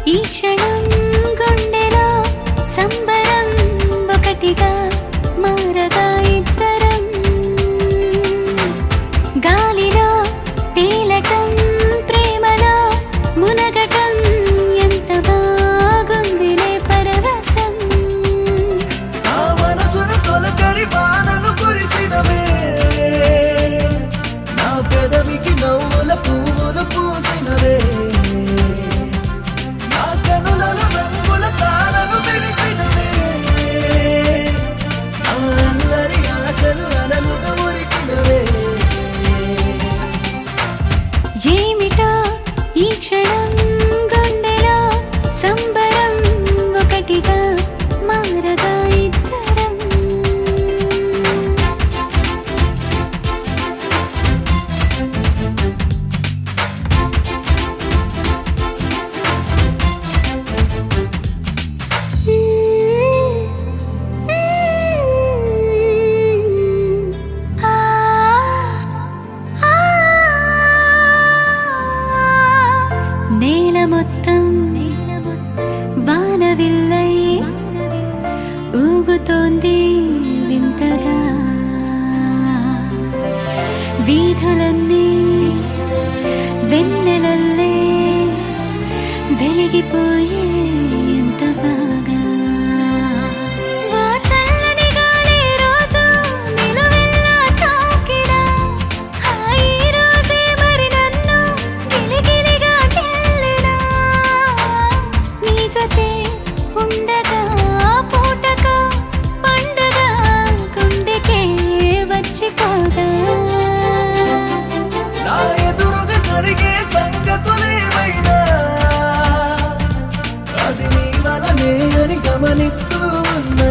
ఈ క్షణం గుండెలో సంబరం ఒకటిగా మారగా ఇద్దరం గాలిలో తేలటం ప్రేమలో మునగటం ఎంత బాగుందిలే పరవశం నా మనసును తొలకరి వానలు కురిసినవే నా పెదవికి నవ్వుల పువ్వులు పూసినవే ఏమిటో ఈ క్షణం గుండెలో సంబరం ఒకటిగా మారగా ఇద్దరం నేల మొత్తం వానవిల్లై ఊగుతోంది వింతగా వీధులన్నీ వెన్నెలల్లే వెలిగిపోయే ఎంత బాగా ఓ చల్లని గాలి రోజు నిలువెల్లా తాకినా ఈ రోజే మరి నన్ను గిలిగిలిగా గిల్లినా నీ జతే ఉండగా పూటకు పండుగ గుండెకే వచ్చిపోదా నా ఎదురుగా జరిగే సంగతులేమైనా అది నీ వలనే అని గమనిస్తూ ఉన్నా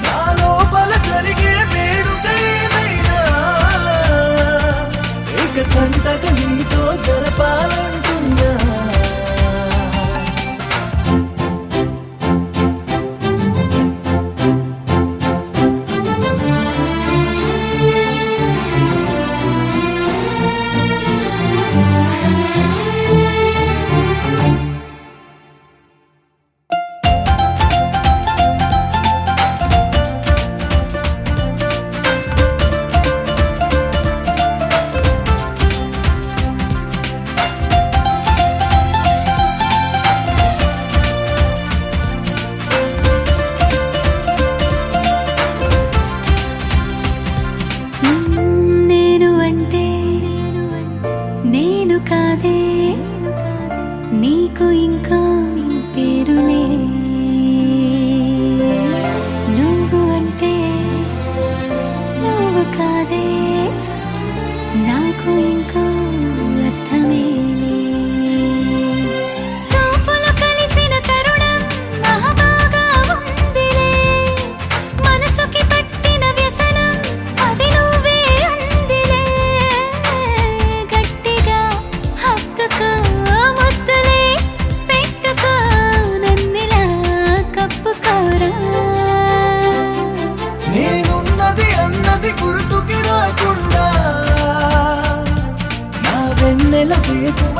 నా లోపల జరిగే వేడుకైనా ఇక చంటగా నీతో జరపాలంటున్నా నేను కాదే నీకు ఇంకా పేరులే నువ్వు అంటే నువ్వు కాదే నాకు ఇంకో అర్థమేలే చూపులు కలిసిన తరుణం మహాబాగా ఉందిలే మనసుకి పట్టిన వ్యసనం అది నువ్వే అందిలే గట్టిగా హత్తుకో ముద్దులే పెట్టుకో నన్నిలా కప్పుకోరా నేనున్నది అన్నది గుర్తుకి రాకుండా నా వెన్నెల వేపువ